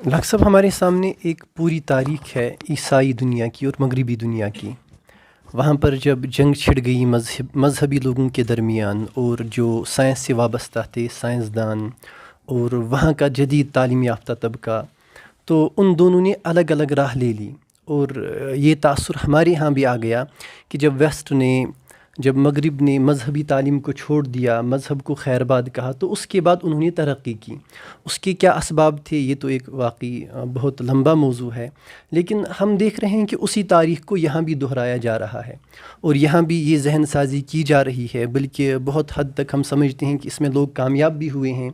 Doctor صاحب، ہمارے سامنے ایک پوری تاریخ ہے عیسائی دنیا کی اور مغربی دنیا کی. وہاں پر جب جنگ چھڑ گئی مذہبی لوگوں کے درمیان، اور جو سائنس سے وابستہ تھے سائنسدان اور وہاں کا جدید تعلیم یافتہ طبقہ، تو ان دونوں نے الگ الگ راہ لے لی. اور یہ تاثر ہمارے ہاں بھی آ گیا کہ جب مغرب نے مذہبی تعلیم کو چھوڑ دیا، مذہب کو خیر باد کہا، تو اس کے بعد انہوں نے ترقی کی. اس کے کیا اسباب تھے یہ تو ایک واقعی بہت لمبا موضوع ہے، لیکن ہم دیکھ رہے ہیں کہ اسی تاریخ کو یہاں بھی دہرایا جا رہا ہے، اور یہاں بھی یہ ذہن سازی کی جا رہی ہے. بلکہ بہت حد تک ہم سمجھتے ہیں کہ اس میں لوگ کامیاب بھی ہوئے ہیں.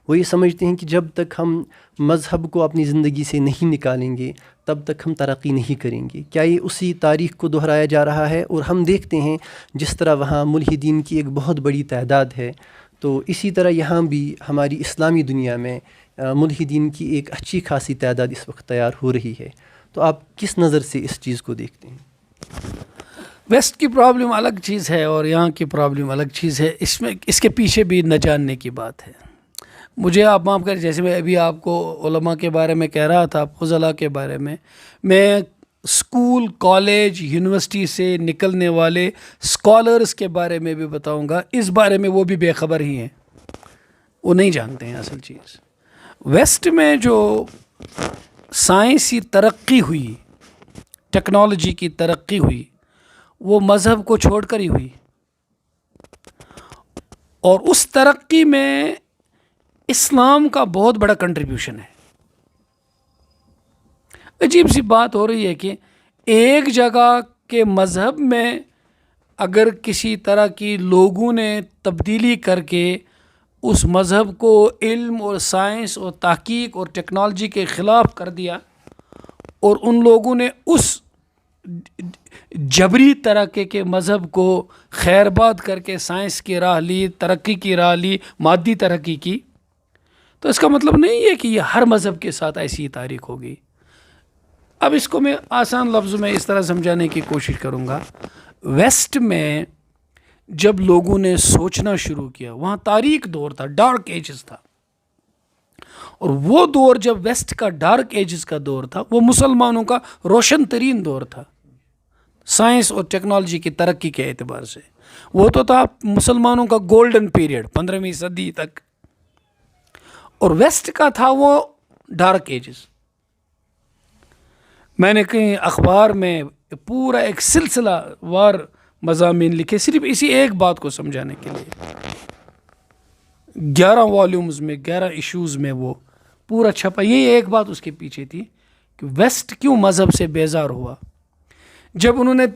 وہ یہ سمجھتے ہیں کہ جب تک ہم مذہب کو اپنی زندگی سے نہیں نکالیں گے تب تک ہم ترقی نہیں کریں گے. کیا یہ اسی تاریخ کو دہرایا جا رہا ہے؟ اور ہم دیکھتے ہیں جس طرح وہاں ملحدین کی ایک بہت بڑی تعداد ہے، تو اسی طرح یہاں بھی ہماری اسلامی دنیا میں ملحدین کی ایک اچھی خاصی تعداد اس وقت تیار ہو رہی ہے. تو آپ کس نظر سے اس چیز کو دیکھتے ہیں؟ ویسٹ کی پرابلم الگ چیز ہے اور یہاں کی پرابلم الگ چیز ہے. اس کے پیچھے بھی نہ جاننے کی بات ہے. مجھے آپ معاف کریں، جیسے میں ابھی آپ کو علماء کے بارے میں کہہ رہا تھا، فضلاء کے بارے میں اسکول، کالج، یونیورسٹی سے نکلنے والے اسکالرس کے بارے میں بھی بتاؤں گا. اس بارے میں وہ بھی بے خبر ہی ہیں، وہ نہیں جانتے ہیں اصل چیز. ویسٹ میں جو سائنسی ترقی ہوئی، ٹیکنالوجی کی ترقی ہوئی، وہ مذہب کو چھوڑ کر ہی ہوئی. اور اس ترقی میں اسلام کا بہت بڑا کنٹریبیوشن ہے. عجیب سی بات ہو رہی ہے کہ ایک جگہ کے مذہب میں اگر کسی طرح کی لوگوں نے تبدیلی کر کے اس مذہب کو علم اور سائنس اور تحقیق اور ٹیکنالوجی کے خلاف کر دیا، اور ان لوگوں نے اس جبری طرح کے مذہب کو خیر باد کر کے سائنس کی راہ لی، ترقی کی راہ لی، مادی ترقی کی، تو اس کا مطلب نہیں ہے کہ یہ ہر مذہب کے ساتھ ایسی تاریخ ہوگی. اب اس کو میں آسان لفظوں میں اس طرح سمجھانے کی کوشش کروں گا. ویسٹ میں جب لوگوں نے سوچنا شروع کیا، وہاں تاریک دور تھا، ڈارک ایجز تھا. اور وہ دور جب ویسٹ کا ڈارک ایجز کا دور تھا، وہ مسلمانوں کا روشن ترین دور تھا سائنس اور ٹیکنالوجی کی ترقی کے اعتبار سے. وہ تو تھا مسلمانوں کا گولڈن پیریڈ 15ویں صدی تک، اور ویسٹ کا تھا وہ ڈارک ایجز. میں نے کہیں اخبار میں پورا ایک سلسلہ وار مضامین لکھے صرف اسی ایک بات کو سمجھانے کے لیے. 11 والیومز میں 11 ایشوز میں وہ پورا چھپا. یہی ایک بات اس کے پیچھے تھی کہ ویسٹ کیوں مذہب سے بیزار ہوا. جب انہوں نے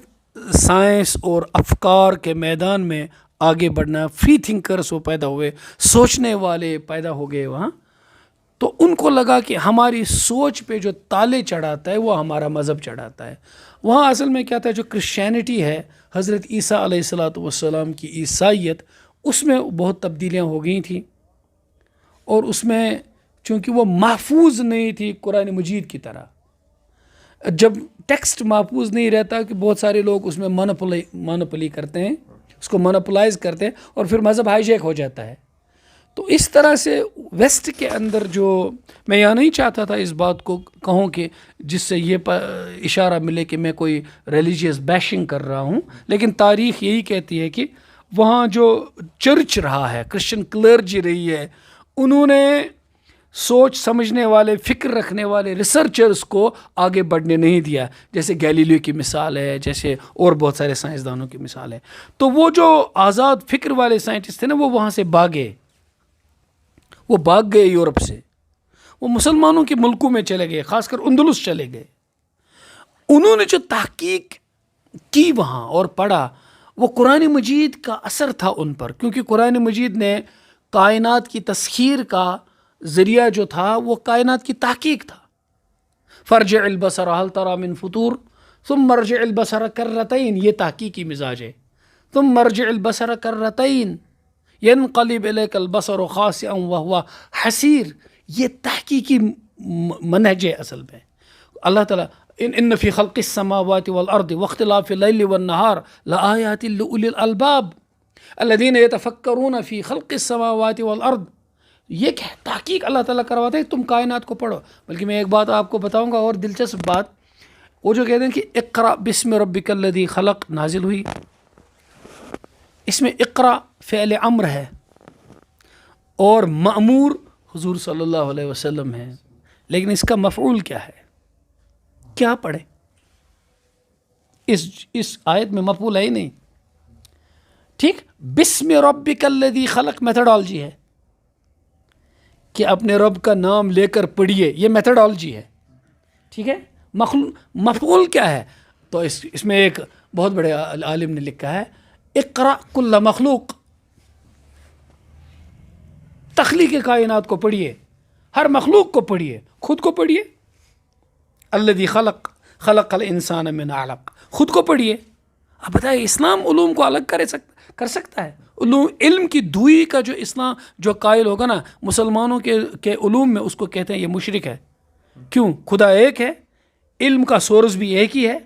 سائنس اور افکار کے میدان میں آگے بڑھنا، فری تھنکرز وہ پیدا ہوئے، سوچنے والے پیدا ہو گئے وہاں، تو ان کو لگا کہ ہماری سوچ پہ جو تالے چڑھاتا ہے وہ ہمارا مذہب چڑھاتا ہے. وہاں اصل میں کیا تھا، جو کرسچینٹی ہے، حضرت عیسیٰ علیہ السلام کی عیسائیت، اس میں بہت تبدیلیاں ہو گئی تھیں. اور اس میں چونکہ وہ محفوظ نہیں تھی قرآن مجید کی طرح، جب ٹیکسٹ محفوظ نہیں رہتا کہ بہت سارے لوگ اس میں مونوپلی کرتے ہیں، اس کو مونوپلائز کرتے ہیں، اور پھر مذہب ہائیجیک ہو جاتا ہے. تو اس طرح سے ویسٹ کے اندر جو، میں یہ نہیں چاہتا تھا اس بات کو کہوں کہ جس سے یہ اشارہ ملے کہ میں کوئی ریلیجیس بیشنگ کر رہا ہوں، لیکن تاریخ یہی کہتی ہے کہ وہاں جو چرچ رہا ہے، کرسچن کلرجی رہی ہے، انہوں نے سوچ سمجھنے والے، فکر رکھنے والے ریسرچرز کو آگے بڑھنے نہیں دیا. جیسے گیلیلیو کی مثال ہے، جیسے اور بہت سارے سائنسدانوں کی مثال ہے. تو وہ جو آزاد فکر والے سائنٹسٹ تھے نا، وہ وہاں سے بھاگ گئے یورپ سے. وہ مسلمانوں کے ملکوں میں چلے گئے، خاص کر اندلس چلے گئے. انہوں نے جو تحقیق کی وہاں اور پڑھا، وہ قرآن مجید کا اثر تھا ان پر، کیونکہ قرآن مجید نے کائنات کی تسخیر کا ذریعہ جو تھا وہ کائنات کی تحقیق تھا. فرجع البصر هل ترى من فطور ثم ارجع البصر کرتین، یہ تحقیقی مزاج ہے. ثم ارجع البصر کرتین ينقلب اليك البصر خاسئا وهو حسير، یہ تحقیقی منہج ہے اصل میں. اللہ تعالیٰ ان فی خلق السماوات والارض واختلاف الليل والنهار لآیات لأولی الالباب الذين يتفکرون فی خلق السماوات والارض. یہ کہ تحقیق اللہ تعالیٰ کرواتا ہے تم کائنات کو پڑھو. بلکہ میں ایک بات آپ کو بتاؤں گا اور دلچسپ بات, وہ جو کہتے ہیں کہ اقرا بسم ربک الذی خلق نازل ہوئی, اس میں اقرا فعل امر ہے اور مأمور حضور صلی اللہ علیہ وسلم ہے, لیکن اس کا مفعول کیا ہے, کیا پڑھے؟ اس آیت میں مفعول ہے ہی نہیں. ٹھیک, بسم ربک الذی خلق میتھڈالوجی ہے کہ اپنے رب کا نام لے کر پڑھیے, یہ میتھڈالوجی ہے. ٹھیک ہے, مفعول کیا ہے؟ تو اس میں ایک بہت بڑے عالم نے لکھا ہے اقرا کل مخلوق, تخلیق کائنات کو پڑھیے, ہر مخلوق کو پڑھیے, خود کو پڑھیے. الذی خلق الانسان من علق, خود کو پڑھیے. اب بتائیے اسلام علوم کو الگ کر سکتا ہے؟ علم کی دوئی کا جو اسلام جو قائل ہوگا نا مسلمانوں کے علوم میں, اس کو کہتے ہیں یہ مشرک ہے. کیوں؟ خدا ایک ہے, علم کا سورس بھی ایک ہی ہے,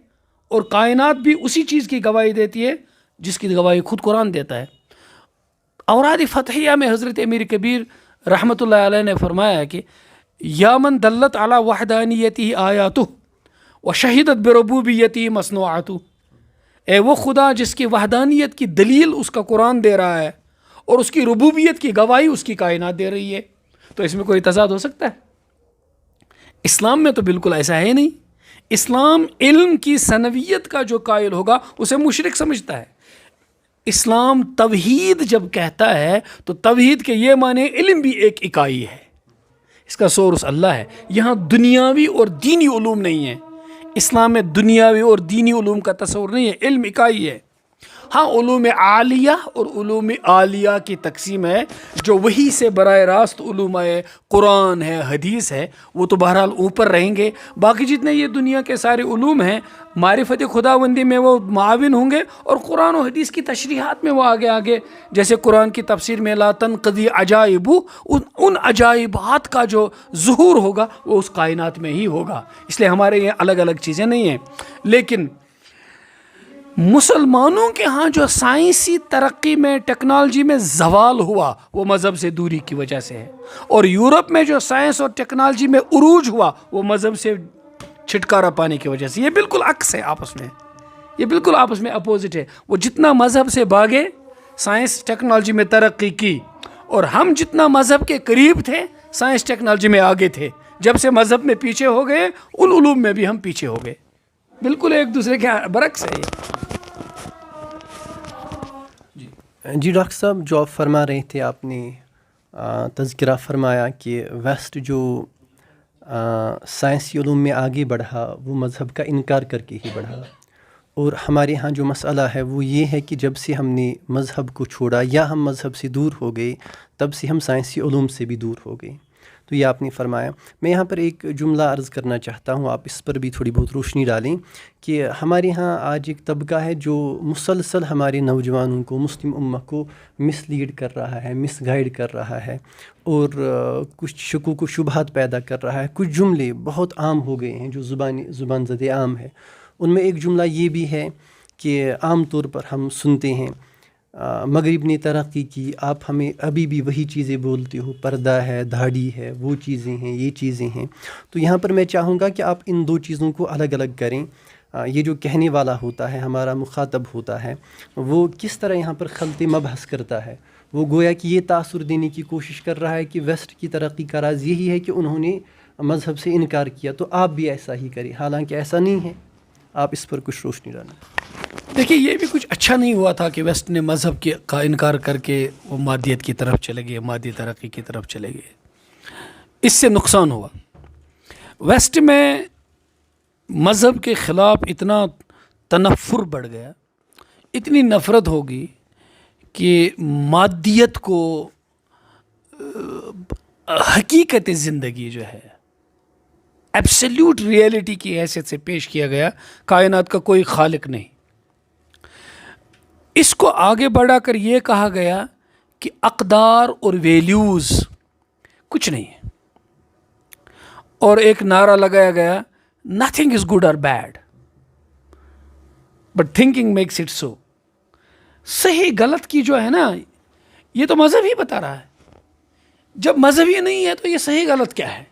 اور کائنات بھی اسی چیز کی گواہی دیتی ہے جس کی گواہی خود قرآن دیتا ہے. اوراد فتحیہ میں حضرت امیر کبیر رحمۃ اللہ علیہ نے فرمایا کہ یا من دلت علی وحدانیتہ آیاتہ وشہدت بربوبیتہ مصنوعاتہ, اے وہ خدا جس کی وحدانیت کی دلیل اس کا قرآن دے رہا ہے اور اس کی ربوبیت کی گواہی اس کی کائنات دے رہی ہے, تو اس میں کوئی تضاد ہو سکتا ہے؟ اسلام میں تو بالکل ایسا ہے نہیں. اسلام علم کی ثنویت کا جو قائل ہوگا اسے مشرک سمجھتا ہے. اسلام توحید جب کہتا ہے تو توحید کے یہ معنی علم بھی ایک اکائی ہے, اس کا سورس اللہ ہے. یہاں دنیاوی اور دینی علوم نہیں ہے. اسلام میں دنیاوی اور دینی علوم کا تصور نہیں ہے, علم اکائی ہے. ہاں علوم عالیہ اور علوم عالیہ کی تقسیم ہے جو وہی سے براہ راست علوم ہے, قرآن ہے, حدیث ہے, وہ تو بہرحال اوپر رہیں گے. باقی جتنے یہ دنیا کے سارے علوم ہیں معرفت خداوندی میں وہ معاون ہوں گے, اور قرآن و حدیث کی تشریحات میں وہ آگے جیسے قرآن کی تفسیر میں لا تنقضی عجائب, ان عجائبات کا جو ظہور ہوگا وہ اس کائنات میں ہی ہوگا. اس لیے ہمارے یہ الگ الگ چیزیں نہیں ہیں. لیکن مسلمانوں کے ہاں جو سائنسی ترقی میں ٹیکنالوجی میں زوال ہوا وہ مذہب سے دوری کی وجہ سے ہے, اور یورپ میں جو سائنس اور ٹیکنالوجی میں عروج ہوا وہ مذہب سے چھٹکارا پانے کی وجہ سے. یہ بالکل عکس ہے آپس میں, یہ بالکل آپس میں اپوزٹ ہے. وہ جتنا مذہب سے بھاگے سائنس ٹیکنالوجی میں ترقی کی, اور ہم جتنا مذہب کے قریب تھے سائنس ٹیکنالوجی میں آگے تھے. جب سے مذہب میں پیچھے ہو گئے ان علوم میں بھی ہم پیچھے ہو گئے. بالکل ایک دوسرے کے برعکس ہے یہ. جی ڈاکٹر صاحب, جو آپ فرما رہے تھے, آپ نے تذکرہ فرمایا کہ ویسٹ جو سائنسی علوم میں آگے بڑھا وہ مذہب کا انکار کر کے ہی بڑھا, اور ہمارے ہاں جو مسئلہ ہے وہ یہ ہے کہ جب سے ہم نے مذہب کو چھوڑا یا ہم مذہب سے دور ہو گئے تب سے ہم سائنسی علوم سے بھی دور ہو گئے. تو یہ آپ نے فرمایا. میں یہاں پر ایک جملہ عرض کرنا چاہتا ہوں, آپ اس پر بھی تھوڑی بہت روشنی ڈالیں کہ ہمارے ہاں آج ایک طبقہ ہے جو مسلسل ہمارے نوجوانوں کو, مسلم امہ کو مس لیڈ کر رہا ہے, مس گائیڈ کر رہا ہے, اور کچھ شکوک و شبہات پیدا کر رہا ہے. کچھ جملے بہت عام ہو گئے ہیں جو زبان زدِ عام ہے. ان میں ایک جملہ یہ بھی ہے کہ عام طور پر ہم سنتے ہیں مغرب نے ترقی کی, آپ ہمیں ابھی بھی وہی چیزیں بولتے ہو, پردہ ہے, دھاڑی ہے, وہ چیزیں ہیں, یہ چیزیں ہیں. تو یہاں پر میں چاہوں گا کہ آپ ان دو چیزوں کو الگ الگ کریں. یہ جو کہنے والا ہوتا ہے, ہمارا مخاطب ہوتا ہے, وہ کس طرح یہاں پر خلط مبحث کرتا ہے. وہ گویا کہ یہ تاثر دینے کی کوشش کر رہا ہے کہ ویسٹ کی ترقی کا راز یہی ہے کہ انہوں نے مذہب سے انکار کیا, تو آپ بھی ایسا ہی کریں, حالانکہ ایسا نہیں ہے. آپ اس پر کچھ روشنی ڈالیں. دیکھیے یہ بھی کچھ اچھا نہیں ہوا تھا کہ ویسٹ نے مذہب کا انکار کر کے وہ مادیت کی طرف چلے گئے, مادی ترقی کی طرف چلے گئے. اس سے نقصان ہوا. ویسٹ میں مذہب کے خلاف اتنا تنفر بڑھ گیا, اتنی نفرت ہوگی کہ مادیت کو حقیقت زندگی جو ہے ایبسلیوٹ ریئلٹی کی حیثیت سے پیش کیا گیا. کائنات کا کوئی خالق نہیں. اس کو آگے بڑھا کر یہ کہا گیا کہ اقدار اور ویلیوز کچھ نہیں ہے, اور ایک نعرہ لگایا گیا نتھنگ از گڈ اور bad but thinking makes it so. صحیح غلط کی جو ہے نا یہ تو مذہب ہی بتا رہا ہے. جب مذہب ہی نہیں ہے تو یہ صحیح غلط کیا ہے؟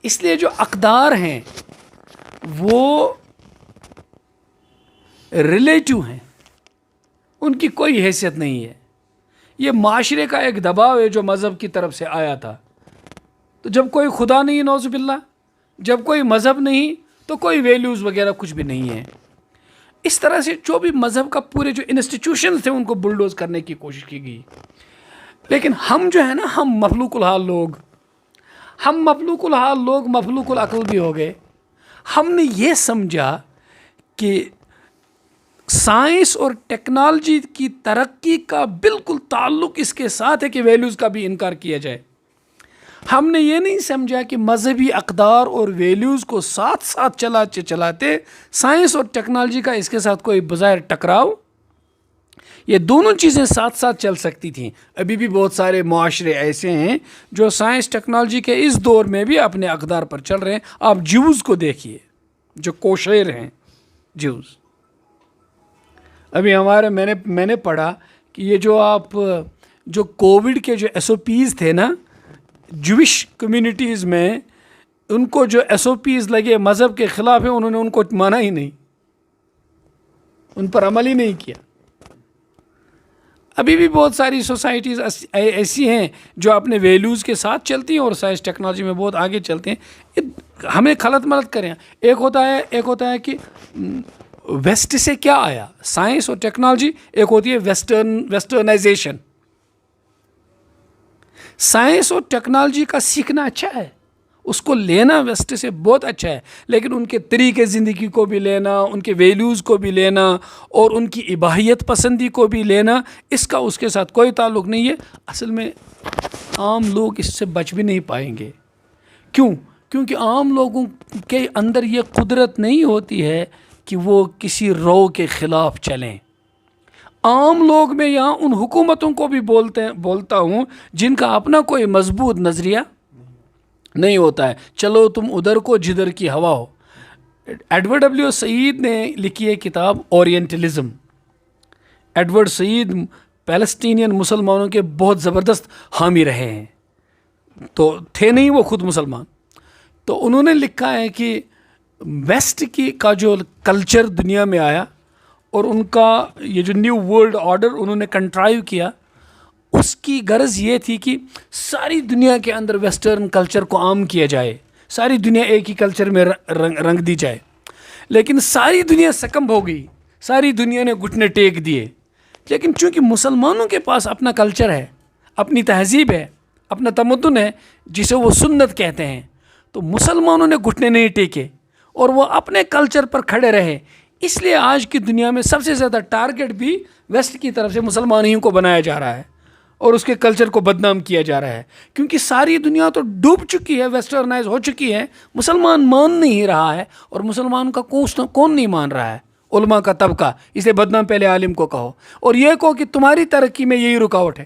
اس لیے جو اقدار ہیں وہ ریلیٹیو ہیں، ان کی کوئی حیثیت نہیں ہے. یہ معاشرے کا ایک دباؤ ہے جو مذہب کی طرف سے آیا تھا. تو جب کوئی خدا نہیں، نعوذ باللہ، جب کوئی مذہب نہیں تو کوئی ویلیوز وغیرہ کچھ بھی نہیں ہے. اس طرح سے جو بھی مذہب کا پورے جو انسٹیٹیوشنز تھے ان کو بلڈوز کرنے کی کوشش کی گئی. لیکن ہم جو ہے نا، ہم مخلوق الحال لوگ، مخلوق العقل بھی ہو گئے. ہم نے یہ سمجھا کہ سائنس اور ٹیکنالوجی کی ترقی کا بالکل تعلق اس کے ساتھ ہے کہ ویلیوز کا بھی انکار کیا جائے. ہم نے یہ نہیں سمجھا کہ مذہبی اقدار اور ویلیوز کو ساتھ ساتھ چلاتے سائنس اور ٹیکنالوجی کا اس کے ساتھ کوئی بظاہر ٹکراؤ، یہ دونوں چیزیں ساتھ ساتھ چل سکتی تھیں. ابھی بھی بہت سارے معاشرے ایسے ہیں جو سائنس ٹیکنالوجی کے اس دور میں بھی اپنے اقدار پر چل رہے ہیں. آپ جیوز کو دیکھیے جو کوشیر ہیں، جیوز. ابھی میں نے پڑھا کہ یہ جو کووڈ کے جو ایس او پیز تھے نا جوش کمیونٹیز میں، ان کو جو ایس او پیز لگے مذہب کے خلاف ہیں، انہوں نے ان کو مانا ہی نہیں، ان پر عمل ہی نہیں کیا. ابھی بھی بہت ساری سوسائٹیز ایسی ہیں جو اپنے ویلیوز کے ساتھ چلتی ہیں اور سائنس ٹیکنالوجی میں بہت آگے چلتے ہیں. ہمیں خلط ملط کریں. ایک ہوتا ہے کہ ویسٹ سے کیا آیا، سائنس اور ٹیکنالوجی. ایک ہوتی ہے ویسٹرنائزیشن. سائنس اور ٹیکنالوجی کا سیکھنا اچھا ہے، اس کو لینا ویسٹ سے بہت اچھا ہے، لیکن ان کے طریقے زندگی کو بھی لینا، ان کے ویلیوز کو بھی لینا اور ان کی اباحیت پسندی کو بھی لینا، اس کے ساتھ کوئی تعلق نہیں ہے. اصل میں عام لوگ اس سے بچ بھی نہیں پائیں گے. کیونکہ عام لوگوں کے اندر یہ قدرت نہیں ہوتی ہے کہ وہ کسی رو کے خلاف چلیں. عام لوگ میں یہاں ان حکومتوں کو بھی بولتا ہوں جن کا اپنا کوئی مضبوط نظریہ نہیں ہوتا ہے. چلو تم ادھر کو جدھر کی ہوا ہو. Edward W. سعید نے لکھی ہے کتاب اورینٹلزم. ایڈورڈ سعید پیلسٹینین مسلمانوں کے بہت زبردست حامی رہے ہیں، تو تھے نہیں وہ خود مسلمان. تو انہوں نے لکھا ہے کہ ویسٹ کا جو کلچر دنیا میں آیا اور ان کا یہ جو نیو ورلڈ آرڈر انہوں نے کنٹرائیو کیا، اس کی غرض یہ تھی کہ ساری دنیا کے اندر ویسٹرن کلچر کو عام کیا جائے، ساری دنیا ایک ہی کلچر میں رنگ دی جائے. لیکن ساری دنیا سکمب ہو گئی، ساری دنیا نے گھٹنے ٹیک دیے. لیکن چونکہ مسلمانوں کے پاس اپنا کلچر ہے، اپنی تہذیب ہے، اپنا تمدن ہے جسے وہ سنت کہتے ہیں، تو مسلمانوں نے گھٹنے نہیں ٹیکے اور وہ اپنے کلچر پر کھڑے رہے. اس لیے آج کی دنیا میں سب سے زیادہ ٹارگٹ بھی ویسٹ کی طرف سے مسلمانوں کو بنایا جا رہا ہے اور اس کے کلچر کو بدنام کیا جا رہا ہے. کیونکہ ساری دنیا تو ڈوب چکی ہے، ویسٹرنائز ہو چکی ہے. مسلمان مان نہیں رہا ہے، اور مسلمان کا کون نہیں مان رہا ہے؟ علماء کا طبقہ. اس لیے بدنام پہلے عالم کو کہو اور یہ کہو کہ تمہاری ترقی میں یہی رکاوٹ ہے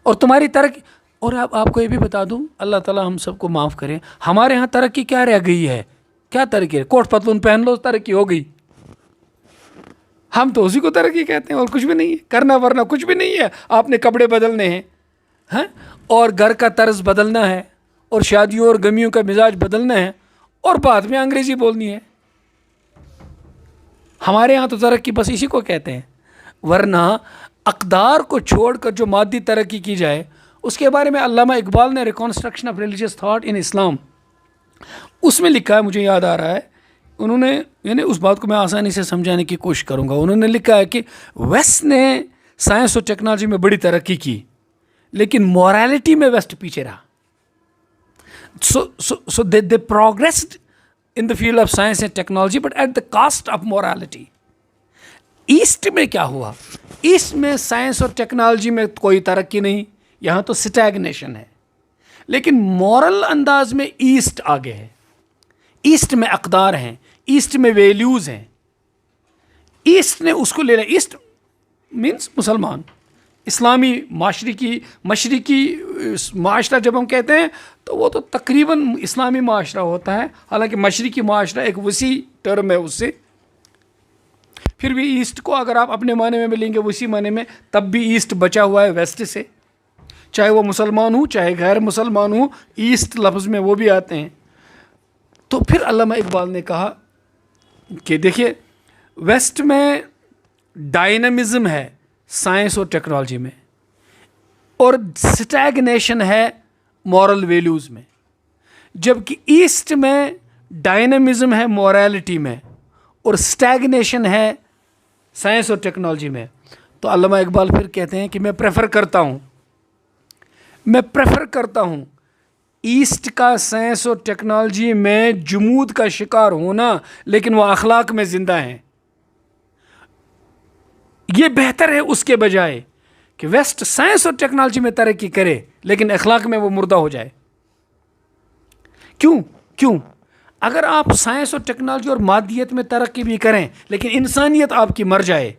اور تمہاری ترقی. اور آپ کو یہ بھی بتا دوں، اللہ تعالیٰ ہم سب کو معاف کریں، ہمارے ہاں ترقی کیا رہ گئی ہے؟ کیا ترقی ہے؟ کوٹ پتلون پہن لو ترقی ہو گئی. ہم تو اسی کو ترقی کہتے ہیں اور کچھ بھی نہیں ہے. کرنا ورنہ کچھ بھی نہیں ہے. آپ نے کپڑے بدلنے ہیں اور گھر کا طرز بدلنا ہے اور شادیوں اور غمیوں کا مزاج بدلنا ہے اور بعد میں انگریزی بولنی ہے. ہمارے ہاں تو ترقی بس اسی کو کہتے ہیں. ورنہ اقدار کو چھوڑ کر جو مادی ترقی کی جائے، اس کے بارے میں علامہ اقبال نے reconstruction of religious thought in Islam اس میں لکھا ہے، مجھے یاد آ رہا ہے. انہوں نے، یعنی اس بات کو میں آسانی سے سمجھانے کی کوشش کروں گا. انہوں نے لکھا ہے کہ ویسٹ نے سائنس اور ٹیکنالوجی میں بڑی ترقی کی، لیکن مورالٹی میں ویسٹ پیچھے رہا. سو دے progressed in the field of science and technology but at the cost of morality. East میں کیا ہوا؟ ایسٹ میں سائنس اور ٹیکنالوجی میں کوئی ترقی نہیں، یہاں تو سٹیگنیشن ہے. لیکن مورل انداز میں ایسٹ آگے ہے. ایسٹ میں اقدار ہیں، ایسٹ میں ویلیوز ہیں. ایسٹ نے اس کو لے لیا. ایسٹ مینس مسلمان، اسلامی مشرقی معاشرہ جب ہم کہتے ہیں تو وہ تو تقریباً اسلامی معاشرہ ہوتا ہے. حالانکہ مشرقی معاشرہ ایک وسیع ٹرم ہے اس سے. پھر بھی ایسٹ کو اگر آپ اپنے معنی میں لیں گے وسیع معنی میں، تب بھی ایسٹ بچا ہوا ہے ویسٹ سے. چاہے وہ مسلمان ہوں چاہے غیر مسلمان ہوں، ایسٹ لفظ میں وہ بھی آتے ہیں. تو پھر علامہ اقبال نے کہا کہ دیکھیے ویسٹ میں ڈائنامزم ہے سائنس اور ٹیکنالوجی میں، اور سٹیگنیشن ہے مورل ویلیوز میں، جبکہ ایسٹ میں ڈائنامزم ہے مورالٹی میں اور سٹیگنیشن ہے سائنس اور ٹیکنالوجی میں. تو علامہ اقبال پھر کہتے ہیں کہ میں پریفر کرتا ہوں ایسٹ کا سائنس اور ٹیکنالوجی میں جمود کا شکار ہونا، لیکن وہ اخلاق میں زندہ ہیں. یہ بہتر ہے اس کے بجائے کہ ویسٹ سائنس اور ٹیکنالوجی میں ترقی کرے لیکن اخلاق میں وہ مردہ ہو جائے. کیوں؟ اگر آپ سائنس اور ٹیکنالوجی اور مادیت میں ترقی بھی کریں لیکن انسانیت آپ کی مر جائے،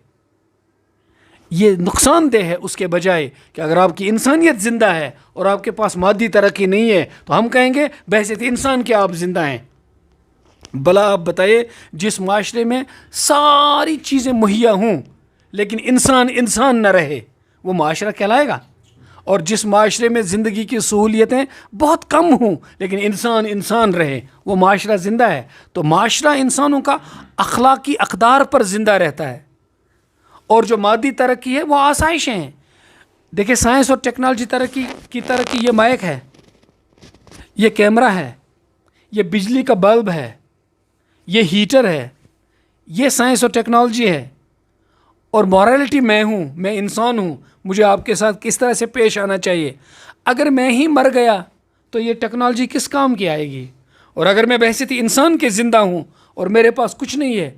یہ نقصان دہ ہے اس کے بجائے کہ اگر آپ کی انسانیت زندہ ہے اور آپ کے پاس مادی ترقی نہیں ہے تو ہم کہیں گے بحیثیت انسان کے آپ زندہ ہیں. بلا آپ بتائیے جس معاشرے میں ساری چیزیں مہیا ہوں لیکن انسان نہ رہے، وہ معاشرہ کہلائے گا؟ اور جس معاشرے میں زندگی کی سہولیتیں بہت کم ہوں لیکن انسان رہے، وہ معاشرہ زندہ ہے. تو معاشرہ انسانوں کا اخلاقی اقدار پر زندہ رہتا ہے، اور جو مادی ترقی ہے وہ آسائشیں ہیں. دیکھیں سائنس اور ٹیکنالوجی کی ترقی، یہ مائک ہے، یہ کیمرہ ہے، یہ بجلی کا بلب ہے، یہ ہیٹر ہے، یہ سائنس اور ٹیکنالوجی ہے. اور مورالٹی میں ہوں، میں انسان ہوں، مجھے آپ کے ساتھ کس طرح سے پیش آنا چاہیے. اگر میں ہی مر گیا تو یہ ٹیکنالوجی کس کام کی آئے گی؟ اور اگر میں بحیثیت انسان کے زندہ ہوں اور میرے پاس کچھ نہیں ہے،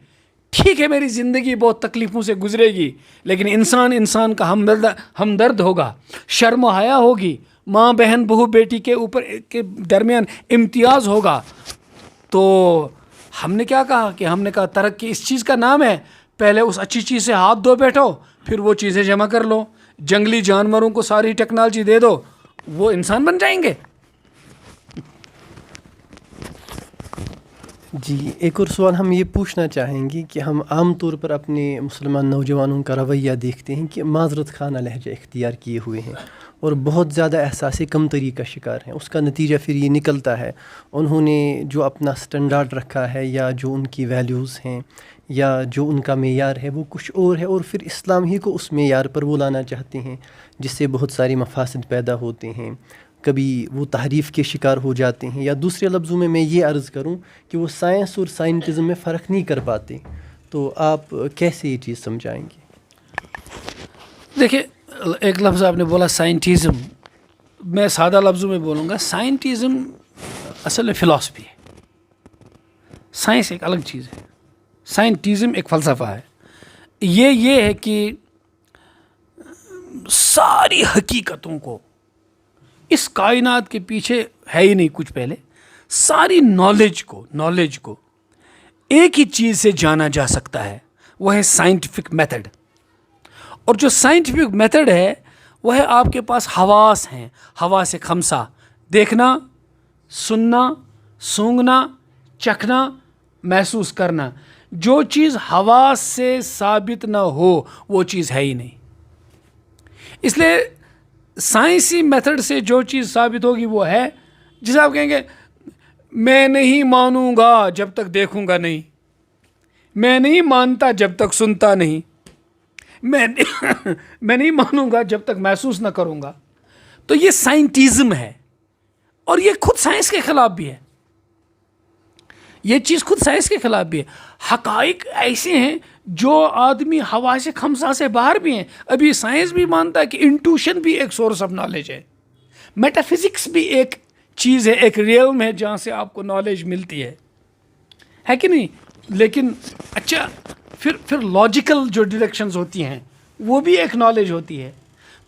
ٹھیک ہے میری زندگی بہت تکلیفوں سے گزرے گی لیکن انسان کا ہمدرد ہوگا، شرم و حیا ہوگی، ماں بہن بہو بیٹی کے درمیان امتیاز ہوگا. تو ہم نے کیا کہا کہ ہم نے کہا ترقی اس چیز کا نام ہے، پہلے اس اچھی چیز سے ہاتھ دھو بیٹھو پھر وہ چیزیں جمع کر لو. جنگلی جانوروں کو ساری ٹیکنالوجی دے دو، وہ انسان بن جائیں گے. جی ایک اور سوال ہم یہ پوچھنا چاہیں گے کہ ہم عام طور پر اپنے مسلمان نوجوانوں کا رویہ دیکھتے ہیں کہ معذرت خانہ لہجہ اختیار کیے ہوئے ہیں اور بہت زیادہ احساس کمتری کا شکار ہیں. اس کا نتیجہ پھر یہ نکلتا ہے انہوں نے جو اپنا سٹینڈارڈ رکھا ہے یا جو ان کی ویلیوز ہیں یا جو ان کا معیار ہے وہ کچھ اور ہے، اور پھر اسلام ہی کو اس معیار پر وہ لانا چاہتے ہیں جس سے بہت ساری مفاسد پیدا ہوتے ہیں. کبھی وہ تحریف کے شکار ہو جاتے ہیں، یا دوسرے لفظوں میں یہ عرض کروں کہ وہ سائنس اور سائنٹزم میں فرق نہیں کر پاتے. تو آپ کیسے یہ چیز سمجھائیں گے؟ دیکھیں ایک لفظ آپ نے بولا سائنٹزم، میں سادہ لفظوں میں بولوں گا. سائنٹزم اصل میں فلسفی ہے، سائنس ایک الگ چیز ہے، سائنٹزم ایک فلسفہ ہے. یہ ہے کہ ساری حقیقتوں کو، اس کائنات کے پیچھے ہے ہی نہیں کچھ، پہلے ساری نالج کو ایک ہی چیز سے جانا جا سکتا ہے، وہ ہے سائنٹیفک میتھڈ. اور جو سائنٹیفک میتھڈ ہے وہ ہے آپ کے پاس حواس ہیں، حواس خمسہ، دیکھنا، سننا، سونگھنا، چکھنا، محسوس کرنا. جو چیز حواس سے ثابت نہ ہو وہ چیز ہے ہی نہیں. اس لیے سائنسی میتھڈ سے جو چیز ثابت ہوگی وہ ہے، جسے آپ کہیں گے میں نہیں مانوں گا جب تک دیکھوں گا نہیں، میں نہیں مانتا جب تک سنتا نہیں، میں نہیں مانوں گا جب تک محسوس نہ کروں گا. تو یہ سائنٹزم ہے، اور یہ خود سائنس کے خلاف بھی ہے. یہ چیز خود سائنس کے خلاف بھی ہے. حقائق ایسے ہیں جو آدمی حواس خمسہ سے باہر بھی ہیں. ابھی سائنس بھی مانتا ہے کہ انٹویشن بھی ایک سورس آف نالج ہے، میٹا فزکس بھی ایک چیز ہے، ایک ریئلم ہے جہاں سے آپ کو نالج ملتی ہے کہ نہیں. لیکن اچھا پھر لاجیکل جو ڈائریکشنز ہوتی ہیں وہ بھی ایک نالج ہوتی ہے.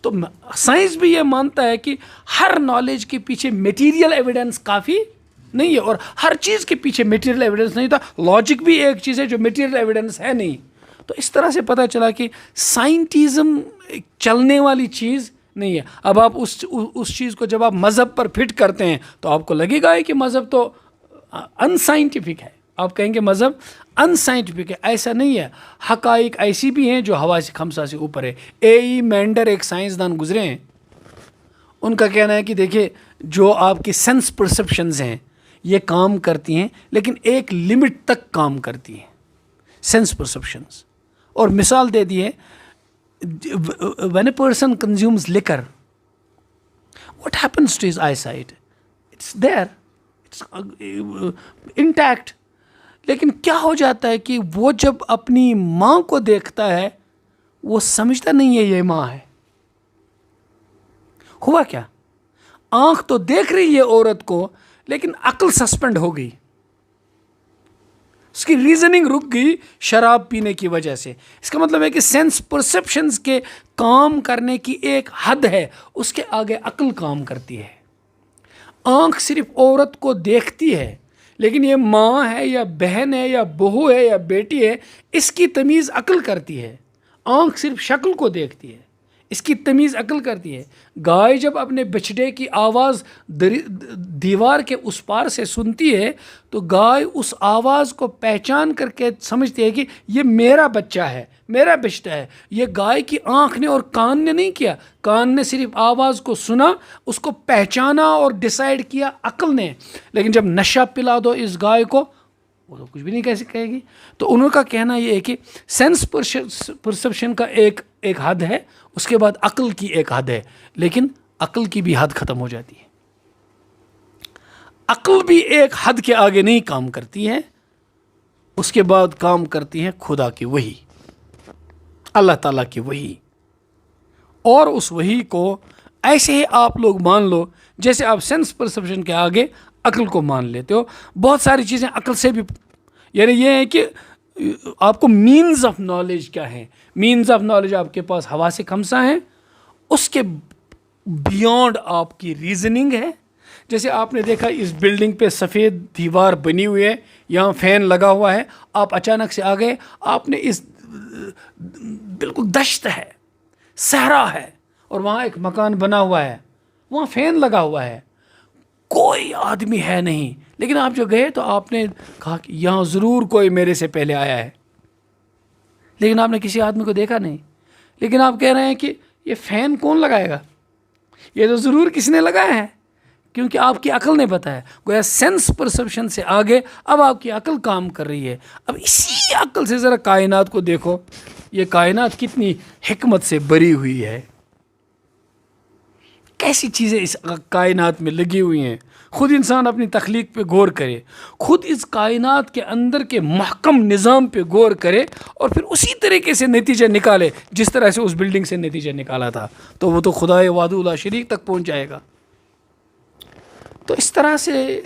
تو سائنس بھی یہ مانتا ہے کہ ہر نالج کے پیچھے میٹیریل ایویڈنس کافی نہیں ہے، اور ہر چیز کے پیچھے میٹیریل ایویڈنس نہیں تھا. لاجک بھی ایک چیز ہے جو میٹیریل ایویڈنس ہے نہیں. تو اس طرح سے پتہ چلا کہ سائنٹزم چلنے والی چیز نہیں ہے. اب آپ اس چیز کو جب آپ مذہب پر فٹ کرتے ہیں تو آپ کو لگے گا کہ مذہب تو ان سائنٹیفک ہے، آپ کہیں گے مذہب ان سائنٹیفک ہے. ایسا نہیں ہے. حقائق ایسی بھی ہیں جو حواس خمسہ سے اوپر ہے. اے ای مینڈر ایک سائنسدان گزرے ہیں، ان کا کہنا ہے کہ دیکھیے جو آپ کی سینس پرسیپشنز ہیں یہ کام کرتی ہیں لیکن ایک لمٹ تک کام کرتی ہیں سینس پرسیپشنز. اور مثال دے دی ہے when a person consumes liquor what happens to his eyesight, it's there, it's intact. لیکن کیا ہو جاتا ہے کہ وہ جب اپنی ماں کو دیکھتا ہے وہ سمجھتا نہیں ہے یہ ماں ہے. ہوا کیا؟ آنکھ تو دیکھ رہی ہے عورت کو لیکن عقل سسپینڈ ہو گئی, اس کی ریزننگ رک گئی شراب پینے کی وجہ سے. اس کا مطلب ہے کہ سینس پرسیپشنز کے کام کرنے کی ایک حد ہے, اس کے آگے عقل کام کرتی ہے. آنکھ صرف عورت کو دیکھتی ہے لیکن یہ ماں ہے یا بہن ہے یا بہو ہے یا بیٹی ہے اس کی تمیز عقل کرتی ہے. آنکھ صرف شکل کو دیکھتی ہے, اس کی تمیز عقل کرتی ہے. گائے جب اپنے بچھڑے کی آواز دیوار کے اس پار سے سنتی ہے تو گائے اس آواز کو پہچان کر کے سمجھتی ہے کہ یہ میرا بچہ ہے, میرا بچہ ہے. یہ گائے کی آنکھ نے اور کان نے نہیں کیا, کان نے صرف آواز کو سنا, اس کو پہچانا اور ڈیسائیڈ کیا عقل نے. لیکن جب نشہ پلا دو اس گائے کو وہ تو کچھ بھی نہیں کہے گی. تو انہوں کا کہنا یہ ہے کہ سینس پرسیپشن کا ایک حد ہے, اس کے بعد عقل کی ایک حد ہے, لیکن عقل کی بھی حد ختم ہو جاتی ہے. عقل بھی ایک حد کے آگے نہیں کام کرتی ہے, اس کے بعد کام کرتی ہے خدا کی وحی, اللہ تعالیٰ کی وحی. اور اس وحی کو ایسے ہی آپ لوگ مان لو جیسے آپ سینس پرسیپشن کے آگے عقل کو مان لیتے ہو. بہت ساری چیزیں عقل سے بھی, یعنی یہ ہے کہ آپ کو مینز آف نالج کیا ہے. مینز آف نالج آپ کے پاس حواس خمسہ ہیں, اس کے بیونڈ آپ کی ریزننگ ہے. جیسے آپ نے دیکھا اس بلڈنگ پہ سفید دیوار بنی ہوئی ہے, یہاں فین لگا ہوا ہے, آپ اچانک سے آ گئے, آپ نے اس بالکل دشت ہے, صحرا ہے, اور وہاں ایک مکان بنا ہوا ہے, وہاں فین لگا ہوا ہے, کوئی آدمی ہے نہیں, لیکن آپ جو گئے تو آپ نے کہا کہ یہاں ضرور کوئی میرے سے پہلے آیا ہے, لیکن آپ نے کسی آدمی کو دیکھا نہیں. لیکن آپ کہہ رہے ہیں کہ یہ فین کون لگائے گا, یہ تو ضرور کسی نے لگایا ہے, کیونکہ آپ کی عقل نے بتایا. گویا سینس پرسیپشن سے آگے اب آپ کی عقل کام کر رہی ہے. اب اسی عقل سے ذرا کائنات کو دیکھو, یہ کائنات کتنی حکمت سے بری ہوئی ہے, کیسی چیزیں اس کائنات میں لگی ہوئی ہیں. خود انسان اپنی تخلیق پہ غور کرے, خود اس کائنات کے اندر کے محکم نظام پہ غور کرے, اور پھر اسی طریقے سے نتیجہ نکالے جس طرح سے اس بلڈنگ سے نتیجہ نکالا تھا, تو وہ تو خدائے وحدہ لا شریک تک پہنچ جائے گا. تو اس طرح سے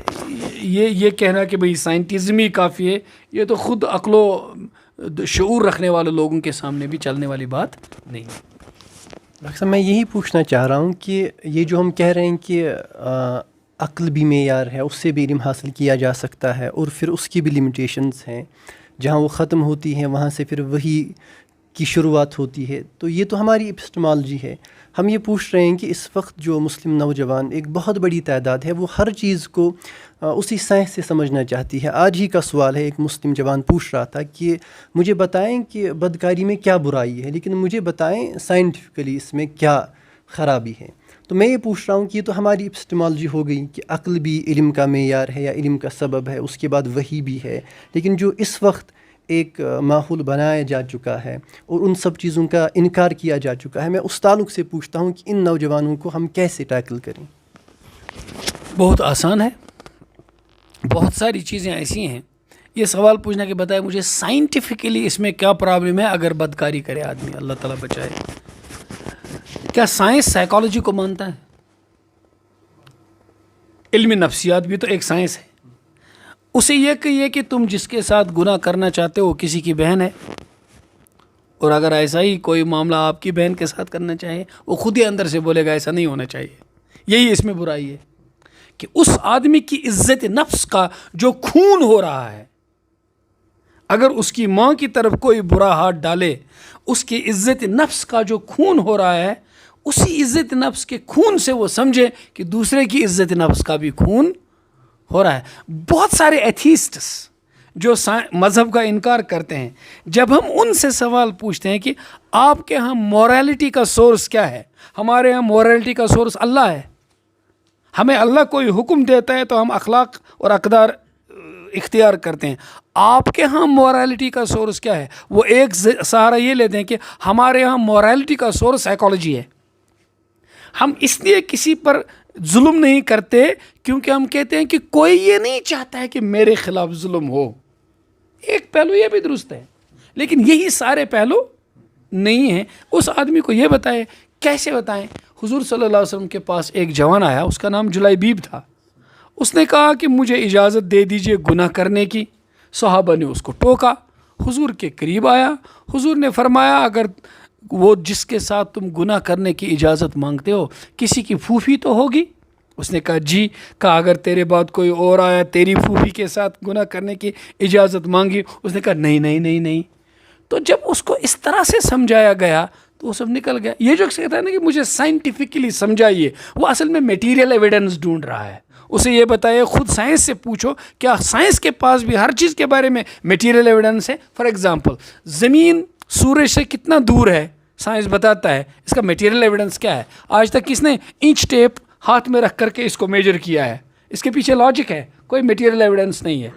یہ کہنا کہ بھئی سائنٹزم ہی کافی ہے, یہ تو خود عقل و شعور رکھنے والے لوگوں کے سامنے بھی چلنے والی بات نہیں ہے. ڈاکٹر صاحب میں یہی پوچھنا چاہ رہا ہوں کہ یہ جو ہم کہہ رہے ہیں کہ عقل بھی معیار ہے, اس سے بھی علم حاصل کیا جا سکتا ہے, اور پھر اس کی بھی لمیٹیشنز ہیں, جہاں وہ ختم ہوتی ہیں وہاں سے پھر وہی کی شروعات ہوتی ہے. تو یہ تو ہماری اپسٹمالوجی ہے. ہم یہ پوچھ رہے ہیں کہ اس وقت جو مسلم نوجوان ایک بہت بڑی تعداد ہے, وہ ہر چیز کو اسی سائنس سے سمجھنا چاہتی ہے. آج ہی کا سوال ہے, ایک مسلم جوان پوچھ رہا تھا کہ مجھے بتائیں کہ بدکاری میں کیا برائی ہے, لیکن مجھے بتائیں سائنٹیفکلی اس میں کیا خرابی ہے. تو میں یہ پوچھ رہا ہوں کہ یہ تو ہماری اپسٹمالوجی ہو گئی کہ عقل بھی علم کا معیار ہے یا علم کا سبب ہے, اس کے بعد وحی بھی ہے. لیکن جو اس وقت ایک ماحول بنایا جا چکا ہے اور ان سب چیزوں کا انکار کیا جا چکا ہے, میں اس تعلق سے پوچھتا ہوں کہ ان نوجوانوں کو ہم کیسے ٹیکل کریں. بہت آسان ہے, بہت ساری چیزیں ایسی ہیں. یہ سوال پوچھنا کہ بتائے مجھے سائنٹیفکلی اس میں کیا پرابلم ہے اگر بدکاری کرے آدمی, اللہ تعالیٰ بچائے. کیا سائنس سائیکالوجی کو مانتا ہے؟ علم نفسیات بھی تو ایک سائنس ہے. اسے یہ کہیے کہ تم جس کے ساتھ گناہ کرنا چاہتے ہو کسی کی بہن ہے, اور اگر ایسا ہی کوئی معاملہ آپ کی بہن کے ساتھ کرنا چاہے, وہ خود ہی اندر سے بولے گا ایسا نہیں ہونا چاہیے. یہی اس میں برائی ہے کہ اس آدمی کی عزت نفس کا جو خون ہو رہا ہے, اگر اس کی ماں کی طرف کوئی برا ہاتھ ڈالے, اس کی عزت نفس کا جو خون ہو رہا ہے, اسی عزت نفس کے خون سے وہ سمجھے کہ دوسرے کی عزت نفس کا بھی خون ہو رہا ہے. بہت سارے ایتھیسٹس جو مذہب کا انکار کرتے ہیں، جب ہم ان سے سوال پوچھتے ہیں کہ آپ کے ہاں مورالٹی کا سورس کیا ہے، ہمارے ہاں مورالٹی کا سورس اللہ ہے. ہمیں اللہ کوئی حکم دیتا ہے تو ہم اخلاق اور اقدار اختیار کرتے ہیں. آپ کے ہاں مورالٹی کا سورس کیا ہے؟ وہ ایک سہارا یہ لیتے ہیں کہ ہمارے ہاں مورالٹی کا سورس سائیکالوجی ہے. ہم اس لیے کسی پر ظلم نہیں کرتے کیونکہ ہم کہتے ہیں کہ کوئی یہ نہیں چاہتا ہے کہ میرے خلاف ظلم ہو. ایک پہلو یہ بھی درست ہے، لیکن یہی سارے پہلو نہیں ہیں. اس آدمی کو یہ بتائے، کیسے بتائیں؟ حضور صلی اللہ علیہ وسلم کے پاس ایک جوان آیا، اس کا نام جلیبیب تھا. اس نے کہا کہ مجھے اجازت دے دیجئے گناہ کرنے کی. صحابہ نے اس کو ٹوکا. حضور کے قریب آیا. حضور نے فرمایا اگر وہ جس کے ساتھ تم گناہ کرنے کی اجازت مانگتے ہو کسی کی پھوپھی تو ہوگی؟ اس نے کہا جی. کہا اگر تیرے بعد کوئی اور آیا تیری پھوپھی کے ساتھ گناہ کرنے کی اجازت مانگی؟ اس نے کہا نہیں نہیں نہیں نہیں. تو جب اس کو اس طرح سے سمجھایا گیا تو وہ سب نکل گیا. یہ جو کہتا ہے نا کہ مجھے سائنٹیفکلی سمجھائیے، وہ اصل میں میٹیریل ایویڈنس ڈھونڈ رہا ہے. اسے یہ بتائے، خود سائنس سے پوچھو کیا سائنس کے پاس بھی ہر چیز کے بارے میں میٹیریل ایویڈنس ہے. فار ایگزامپل زمین سورج سے کتنا دور ہے سائنس بتاتا ہے، اس کا میٹیریل ایویڈنس کیا ہے؟ آج تک کس نے انچ ٹیپ ہاتھ میں رکھ کر کے اس کو میجر کیا ہے؟ اس کے پیچھے لاجک ہے، کوئی میٹیریل ایویڈنس نہیں ہے.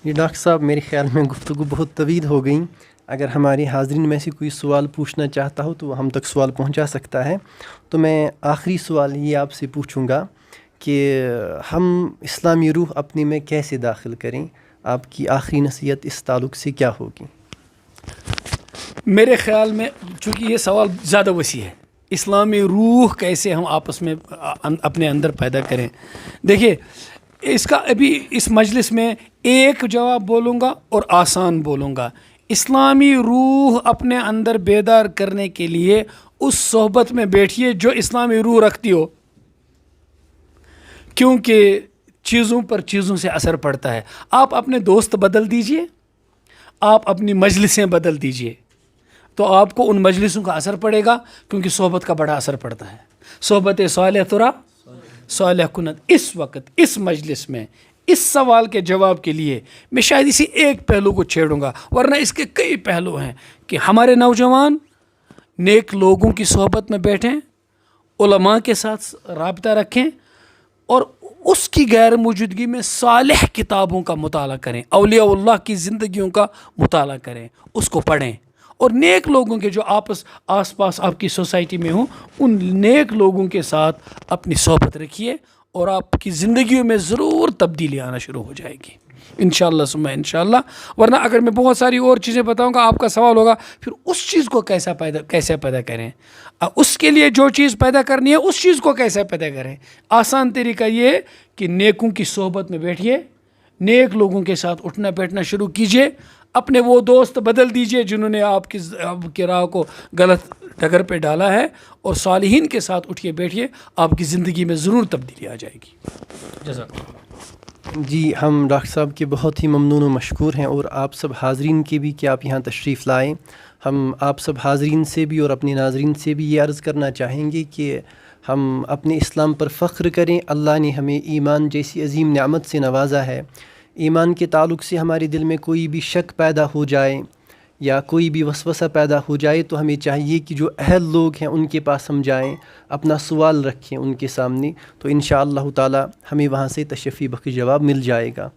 یہ ڈاکٹر صاحب میرے خیال میں گفتگو بہت طویل ہو گئی. اگر ہمارے حاضرین میں سے کوئی سوال پوچھنا چاہتا ہو تو وہ ہم تک سوال پہنچا سکتا ہے. تو میں آخری سوال یہ آپ سے پوچھوں گا کہ ہم اسلامی روح اپنے میں کیسے داخل کریں؟ آپ کی آخری نصیحت اس تعلق سے کیا ہوگی؟ میرے خیال میں چونکہ یہ سوال زیادہ وسیع ہے، اسلامی روح کیسے ہم آپس میں اپنے اندر پیدا کریں. دیکھیے اس کا ابھی اس مجلس میں ایک جواب بولوں گا اور آسان بولوں گا. اسلامی روح اپنے اندر بیدار کرنے کے لیے اس صحبت میں بیٹھیے جو اسلامی روح رکھتی ہو، کیونکہ چیزوں پر چیزوں سے اثر پڑتا ہے. آپ اپنے دوست بدل دیجئے، آپ اپنی مجلسیں بدل دیجئے تو آپ کو ان مجلسوں کا اثر پڑے گا، کیونکہ صحبت کا بڑا اثر پڑتا ہے. صحبت صالح ترا صالح کنت. اس وقت اس مجلس میں اس سوال کے جواب کے لیے میں شاید اسی ایک پہلو کو چھیڑوں گا، ورنہ اس کے کئی پہلو ہیں کہ ہمارے نوجوان نیک لوگوں کی صحبت میں بیٹھیں، علماء کے ساتھ رابطہ رکھیں، اور اس کی غیر موجودگی میں صالح کتابوں کا مطالعہ کریں، اولیاء اللہ کی زندگیوں کا مطالعہ کریں، اس کو پڑھیں. اور نیک لوگوں کے جو آس پاس آپ کی سوسائٹی میں ہوں، ان نیک لوگوں کے ساتھ اپنی صحبت رکھیے اور آپ کی زندگیوں میں ضرور تبدیلی آنا شروع ہو جائے گی انشاءاللہ ثم انشاءاللہ. ورنہ اگر میں بہت ساری اور چیزیں بتاؤں گا آپ کا سوال ہوگا پھر اس چیز کو کیسے پیدا کریں، اس کے لیے جو چیز پیدا کرنی ہے اس چیز کو کیسے پیدا کریں. آسان طریقہ یہ ہے کہ نیکوں کی صحبت میں بیٹھیے، نیک لوگوں کے ساتھ اٹھنا بیٹھنا شروع کیجئے، اپنے وہ دوست بدل دیجئے جنہوں نے آپ کی راہ کو غلط ڈگر پہ ڈالا ہے، اور صالحین کے ساتھ اٹھیے بیٹھیے، آپ کی زندگی میں ضرور تبدیلی آ جائے گی. جزاک اللہ. جی ہم ڈاکٹر صاحب کے بہت ہی ممنون و مشکور ہیں، اور آپ سب حاضرین کے بھی کہ آپ یہاں تشریف لائیں. ہم آپ سب حاضرین سے بھی اور اپنے ناظرین سے بھی یہ عرض کرنا چاہیں گے کہ ہم اپنے اسلام پر فخر کریں. اللہ نے ہمیں ایمان جیسی عظیم نعمت سے نوازا ہے. ایمان کے تعلق سے ہمارے دل میں کوئی بھی شک پیدا ہو جائے یا کوئی بھی وسوسہ پیدا ہو جائے تو ہمیں چاہیے کہ جو اہل لوگ ہیں ان کے پاس ہم جائیں، اپنا سوال رکھیں ان کے سامنے، تو انشاءاللہ تعالی ہمیں وہاں سے تشفی بخش جواب مل جائے گا.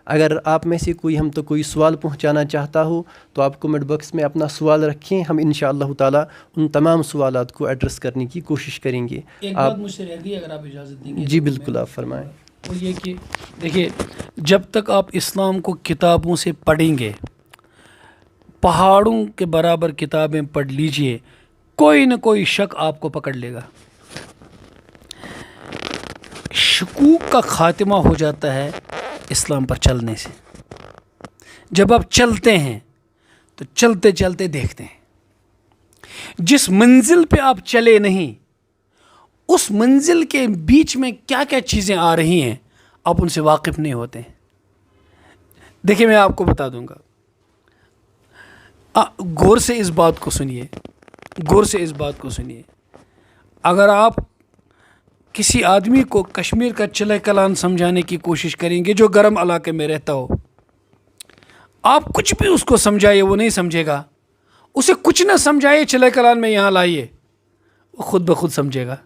اگر آپ میں سے کوئی ہم تو کوئی سوال پہنچانا چاہتا ہو تو آپ کمنٹ باکس میں اپنا سوال رکھیں، ہم انشاءاللہ تعالی ان تمام سوالات کو ایڈریس کرنے کی کوشش کریں گے. ایک بات مجھ سے رہ گئی، اگر آپ اجازت دیں گے. جی بالکل آپ فرمائیں. وہ یہ کہ دیکھیے جب تک آپ اسلام کو کتابوں سے پڑھیں گے، پہاڑوں کے برابر کتابیں پڑھ لیجئے، کوئی نہ کوئی شک آپ کو پکڑ لے گا. شکوک کا خاتمہ ہو جاتا ہے اسلام پر چلنے سے. جب آپ چلتے ہیں تو چلتے چلتے دیکھتے ہیں جس منزل پہ آپ چلے نہیں اس منزل کے بیچ میں کیا کیا چیزیں آ رہی ہیں آپ ان سے واقف نہیں ہوتے ہیں. دیکھیں میں آپ کو بتا دوں گا، غور سے اس بات کو سنیے، غور سے اس بات کو سنیے. اگر آپ کسی آدمی کو کشمیر کا چلے کلان سمجھانے کی کوشش کریں گے جو گرم علاقے میں رہتا ہو, آپ کچھ بھی اس کو سمجھائیے وہ نہیں سمجھے گا. اسے کچھ نہ سمجھائیے چلے کلان میں یہاں لائیے, وہ خود بخود سمجھے گا,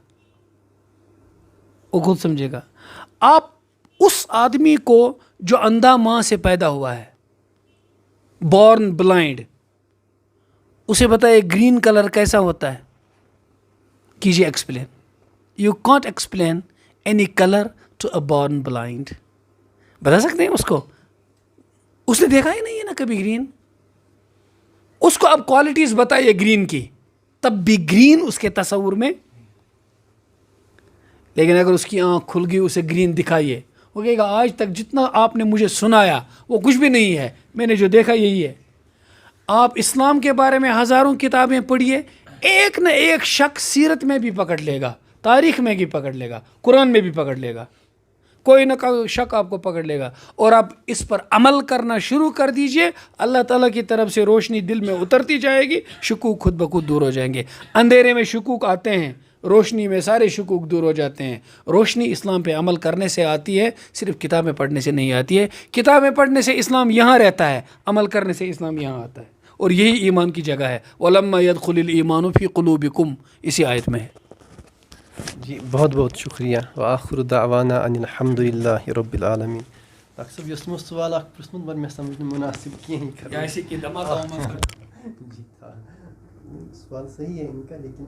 وہ خود سمجھے گا. آپ اس آدمی کو جو اندھا ماں سے پیدا ہوا ہے, بورن بلائنڈ, اسے بتائیے گرین کلر کیسا ہوتا ہے, کیجیے explain. You can't explain any colour to a born blind. بتا سکتے ہیں اس کو؟ اس نے دیکھا ہی نہیں ہے نا کبھی گرین. اس کو اب کوالٹیز بتائیے گرین کی, تب بھی گرین اس کے تصور میں. لیکن اگر اس کی آنکھ کھل گئی, اسے گرین دکھائیے, وہ کہے گا آج تک جتنا آپ نے مجھے سنایا وہ کچھ بھی نہیں ہے, میں نے جو دیکھا یہی ہے. آپ اسلام کے بارے میں ہزاروں کتابیں پڑھیے, ایک نہ ایک شک سیرت میں بھی پکڑ لے گا, تاریخ میں بھی پکڑ لے گا, قرآن میں بھی پکڑ لے گا, کوئی نہ کوئی شک آپ کو پکڑ لے گا. اور آپ اس پر عمل کرنا شروع کر دیجئے, اللہ تعالیٰ کی طرف سے روشنی دل میں اترتی جائے گی, شکوک خود بخود دور ہو جائیں گے. اندھیرے میں شکوک آتے ہیں, روشنی میں سارے شکوک دور ہو جاتے ہیں. روشنی اسلام پہ عمل کرنے سے آتی ہے, صرف کتابیں پڑھنے سے نہیں آتی ہے. کتابیں پڑھنے سے اسلام یہاں رہتا ہے, عمل کرنے سے اسلام یہاں آتا ہے, اور یہی ایمان کی جگہ ہے. وَلَمَّا يَدْخُلِ الْإِيمَانُ فِي قُلُوبِكُمْ, اسی آیت میں ہے. جی بہت بہت شکریہ. وآخر دعوانا ان الحمد للہ رب العالمین. ڈاکٹر صاحب یس مو سوال اخ پرسمت مگر مے سمجھ مناسب کہیں جی تھا سوال صحیح ہے ان کا, لیکن